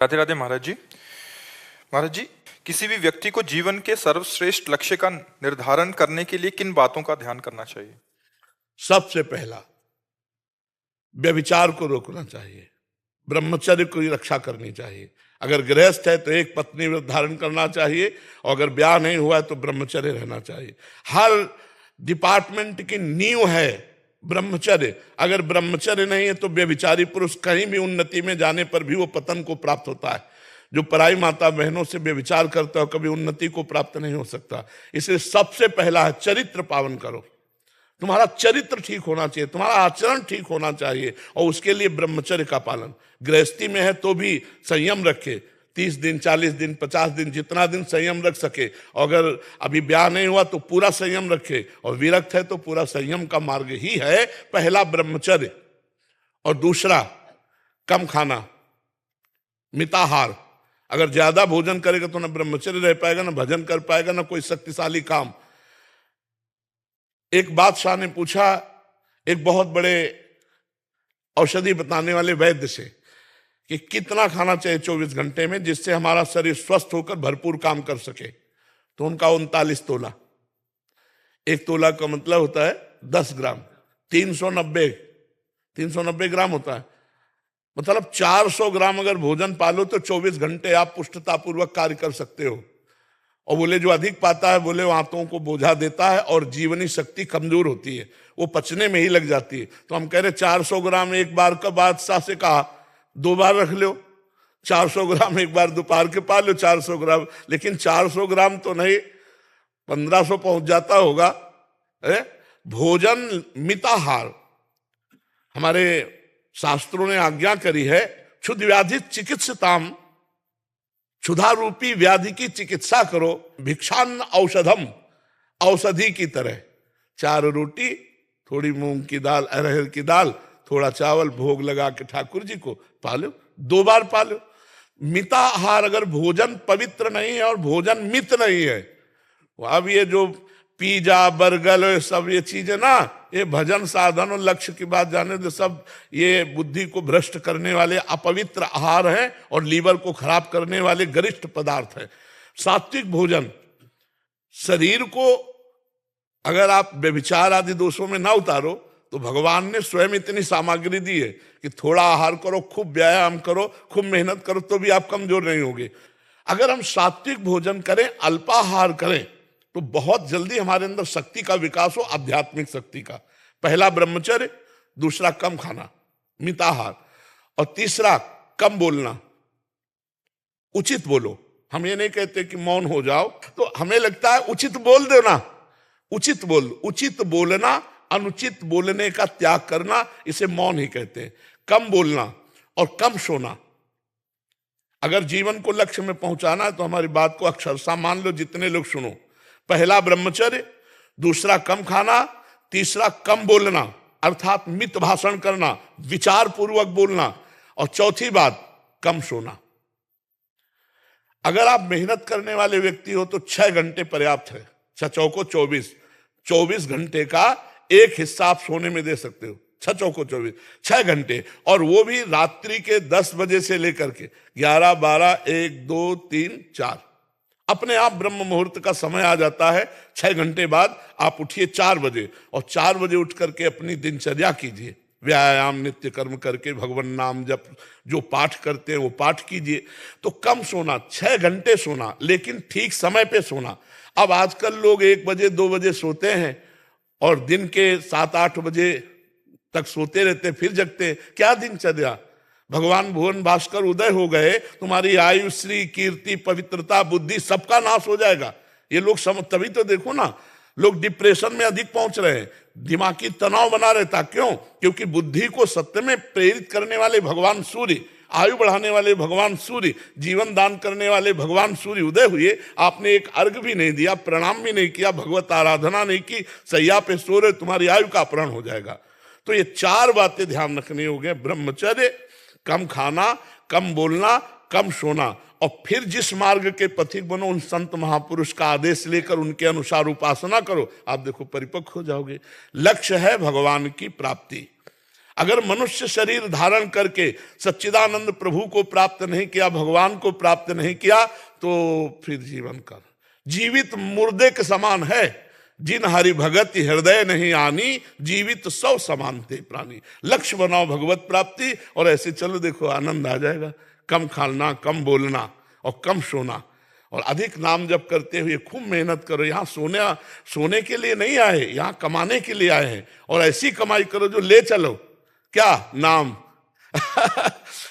राधे राधे महाराज जी। महाराज जी, किसी भी व्यक्ति को जीवन के सर्वश्रेष्ठ लक्ष्य का निर्धारण करने के लिए किन बातों का ध्यान करना चाहिए? सबसे पहला, व्यभिचार को रोकना चाहिए, ब्रह्मचर्य की रक्षा करनी चाहिए। अगर गृहस्थ है तो एक पत्नी व्रत धारण करना चाहिए, और अगर ब्याह नहीं हुआ है तो ब्रह्मचर्य रहना चाहिए। हर डिपार्टमेंट की नींव है ब्रह्मचर्य। अगर ब्रह्मचर्य नहीं है तो व्यभिचारी पुरुष कहीं भी उन्नति में जाने पर भी वो पतन को प्राप्त होता है। जो पराई माता बहनों से व्यभिचार करता है कभी उन्नति को प्राप्त नहीं हो सकता। इसलिए सबसे पहला है चरित्र पावन करो। तुम्हारा चरित्र ठीक होना चाहिए, तुम्हारा आचरण ठीक होना चाहिए, और उसके लिए ब्रह्मचर्य का पालन। गृहस्थी में है तो भी संयम रखे, 30 दिन 40 दिन 50 दिन जितना दिन संयम रख सके। और अगर अभी ब्याह नहीं हुआ तो पूरा संयम रखे, और विरक्त है तो पूरा संयम का मार्ग ही है पहला ब्रह्मचर्य। और दूसरा कम खाना, मिताहार। अगर ज्यादा भोजन करेगा तो ना ब्रह्मचर्य रह पाएगा, ना भजन कर पाएगा, ना कोई शक्तिशाली काम। एक बादशाह ने पूछा एक बहुत बड़े औषधि बताने वाले वैद्य से कि कितना खाना चाहिए 24 घंटे में जिससे हमारा शरीर स्वस्थ होकर भरपूर काम कर सके। तो उनका 39 तोला। एक तोला का मतलब होता है 10 ग्राम, 390 ग्राम होता है। मतलब 400 ग्राम अगर भोजन पालो तो 24 घंटे आप पुष्टतापूर्वक कार्य कर सकते हो। और बोले जो अधिक पाता है बोले वो आंतों को बोझा देता है और जीवनी शक्ति कमजोर होती है, वो पचने में ही लग जाती है। तो हम कह रहे 400 ग्राम एक बार का बादशाह से कहा 2 बार रख लो। 400 ग्राम एक बार दोपहर के पा लो 400 ग्राम, लेकिन 400 ग्राम तो नहीं 1500 पहुंच जाता होगा। भोजन मिताहार हमारे शास्त्रों ने आज्ञा करी है। क्षुद्र व्याधि चिकित्सताम, क्षुधा रूपी व्याधि की चिकित्सा करो। भिक्षान्न औषधम, औषधि की तरह। 4 रोटी, थोड़ी मूंग की दाल, अरहर की दाल, थोड़ा चावल भोग लगा के ठाकुर जी को पालो, 2 बार पालो। मिताहार, अगर भोजन पवित्र नहीं है और भोजन मित नहीं है, अब ये जो पिज्जा बर्गर सब ये चीजें ना, ये भजन साधन और लक्ष्य की बात जाने दो, सब ये बुद्धि को भ्रष्ट करने वाले अपवित्र आहार हैं और लीवर को खराब करने वाले गरिष्ठ पदार्थ हैं। सात्विक भोजन शरीर को, अगर आप व्यभिचार आदि दोषों में ना उतारो तो भगवान ने स्वयं इतनी सामग्री दी है कि थोड़ा आहार करो, खूब व्यायाम करो, खूब मेहनत करो तो भी आप कमजोर नहीं होगे। अगर हम सात्विक भोजन करें, अल्पाहार करें, तो बहुत जल्दी हमारे अंदर शक्ति का विकास हो, आध्यात्मिक शक्ति का। पहला ब्रह्मचर्य, दूसरा कम खाना मिताहार, और तीसरा कम बोलना, उचित बोलो। हम ये नहीं कहते कि मौन हो जाओ, तो हमें लगता है उचित बोल दो ना, उचित बोल। उचित बोलना, अनुचित बोलने का त्याग करना, इसे मौन ही कहते हैं। कम बोलना और कम सोना। अगर जीवन को लक्ष्य में पहुंचाना है तो हमारी बात को अक्षरशः मान लो, जितने लोग सुनो। पहला ब्रह्मचर्य, दूसरा कम खाना, तीसरा कम बोलना अर्थात मित भाषण करना, विचार पूर्वक बोलना, और चौथी बात कम सोना। अगर आप मेहनत करने वाले व्यक्ति हो तो 6 घंटे पर्याप्त है। 6 चौको 24 घंटे का एक हिस्सा आप सोने में दे सकते हो। 6 चौको 24, 6 घंटे, और वो भी रात्रि के 10 बजे से लेकर के 11, 12, 1, 2, 3, 4 अपने आप ब्रह्म मुहूर्त का समय आ जाता है। 6 घंटे बाद आप उठिए 4 बजे, और 4 बजे उठ करके अपनी दिनचर्या कीजिए। व्यायाम नित्य कर्म करके भगवान नाम जप, जो पाठ करते हैं वो पाठ कीजिए। तो कम सोना, 6 घंटे सोना, लेकिन ठीक समय पे सोना। अब आजकल लोग 1 बजे 2 बजे सोते हैं और दिन के 7-8 बजे तक सोते रहते, फिर जगते। क्या दिनचर्या! भगवान भुवन भास्कर उदय हो गए, तुम्हारी आयु, श्री, कीर्ति, पवित्रता, बुद्धि सबका नाश हो जाएगा। ये लोग समझ, तभी तो देखो ना, लोग डिप्रेशन में अधिक पहुंच रहे हैं, दिमागी तनाव बना रहता। क्यों? क्योंकि बुद्धि को सत्य में प्रेरित करने वाले भगवान सूर्य, आयु बढ़ाने वाले भगवान सूर्य, जीवन दान करने वाले भगवान सूर्य उदय हुए। आपने एक अर्घ भी नहीं दिया, प्रणाम भी नहीं किया, भगवत आराधना नहीं की, सैया पे सो रहे, तुम्हारी आयु का अपहरण हो जाएगा। तो ये 4 बातें ध्यान रखनी होगी। ब्रह्मचर्य, कम खाना, कम बोलना, कम सोना, और फिर जिस मार्ग के पथिक बनो, उन संत महापुरुष का आदेश लेकर उनके अनुसार उपासना करो। आप देखो परिपक्व हो जाओगे। लक्ष्य है भगवान की प्राप्ति। अगर मनुष्य शरीर धारण करके सच्चिदानंद प्रभु को प्राप्त नहीं किया, भगवान को प्राप्त नहीं किया, तो फिर जीवन कर जीवित मुर्दे के समान है। जिन हरि भगत हृदय नहीं आनी, जीवित सौ समान थे प्राणी। लक्ष्य बनाओ भगवत प्राप्ति, और ऐसे चलो, देखो आनंद आ जाएगा। कम खाना, कम बोलना और कम सोना, और अधिक नाम जप करते हुए खूब मेहनत करो। यहाँ सोने के लिए नहीं आए, यहाँ कमाने के लिए आए हैं। और ऐसी कमाई करो जो ले चलो, क्या नाम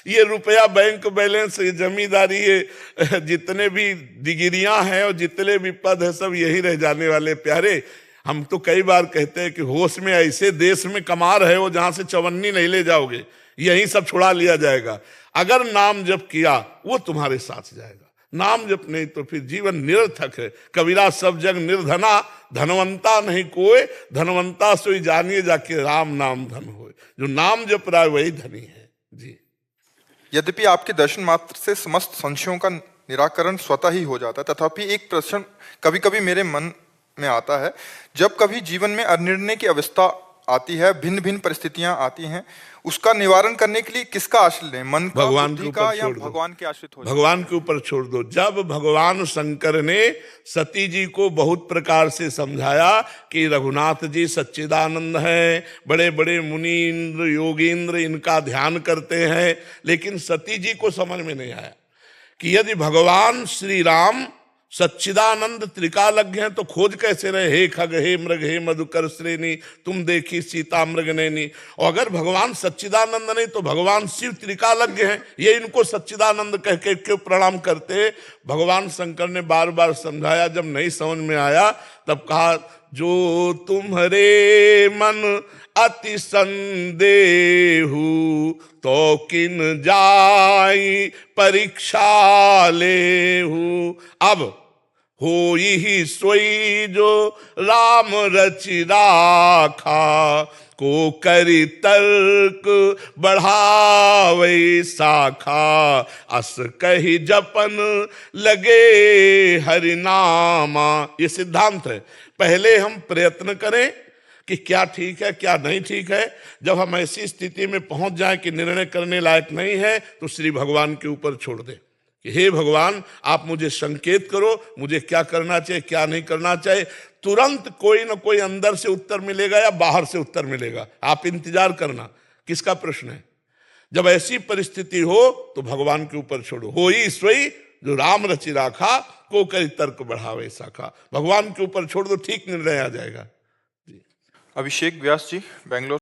ये रुपया, बैंक बैलेंस, ये जमींदारी, ये जितने भी डिग्रियां हैं और जितने भी पद है, सब यही रह जाने वाले प्यारे। हम तो कई बार कहते हैं कि होश में ऐसे देश में कमा रहे हो जहां से चवन्नी नहीं ले जाओगे, यही सब छुड़ा लिया जाएगा। अगर नाम जप किया वो तुम्हारे साथ जाएगा, नाम जप नहीं तो फिर जीवन निरर्थक है। कबीरा सब जग निर्धना, धनवंता नहीं कोई, धनवंता सोई जानिए जाके राम नाम धन होए। जो नाम जप रहा है वही धनी है जी। यद्यपि आपके दर्शन मात्र से समस्त संशयों का निराकरण स्वतः ही हो जाता है, तथापि एक प्रश्न कभी कभी मेरे मन में आता है। जब कभी जीवन में अनिर्णय की अवस्था आती है, भिन्न भिन्न परिस्थितियां आती हैं, उसका निवारण करने के लिए किसका आश्रय लें? मन का, भगवान बुद्धि के का, ऊपर या छोड़ दो। भगवान के आश्रित हो जाए? भगवान के ऊपर छोड़ दो। जब भगवान शंकर ने सती जी को बहुत प्रकार से समझाया कि रघुनाथ जी सच्चिदानंद हैं, बड़े बड़े मुनीन्द्र योगींद्र इनका ध्यान करते हैं, लेकिन सती जी को समझ में नहीं आया कि यदि भगवान श्री राम सच्चिदानंद त्रिकालज्ञ हैं तो खोज कैसे रहे, हे खग हे मृग हे मधुकर श्रेणी, तुम देखी सीता मृग नैनी। और अगर भगवान सच्चिदानंद नहीं तो भगवान शिव त्रिकालज्ञ हैं, ये इनको सच्चिदानंद कह के क्यों प्रणाम करते? भगवान शंकर ने बार बार समझाया, जब नहीं समझ में आया तब कहा, जो तुम्हारे मन अति संदेहु तो किन जाई परीक्षा लेहु। अब हो ही सोई जो राम रचि राखा, को करी तर्क बढ़ावे शाखा, अस कही जपन लगे हरि नामा। ये सिद्धांत है। पहले हम प्रयत्न करें कि क्या ठीक है क्या नहीं ठीक है। जब हम ऐसी स्थिति में पहुंच जाए कि निर्णय करने लायक नहीं है, तो श्री भगवान के ऊपर छोड़ दे कि हे भगवान, आप मुझे संकेत करो, मुझे क्या करना चाहिए क्या नहीं करना चाहिए। तुरंत कोई ना कोई अंदर से उत्तर मिलेगा या बाहर से उत्तर मिलेगा, आप इंतजार करना। किसका प्रश्न है? जब ऐसी परिस्थिति हो तो भगवान के ऊपर छोड़ो। हो ही सोई जो राम रचि राखा, को करी तर्क बढ़ावे शाखा। भगवान के ऊपर छोड़ दो, ठीक निर्णय आ जाएगा। अभिषेक व्यास जी, बेंगलोर।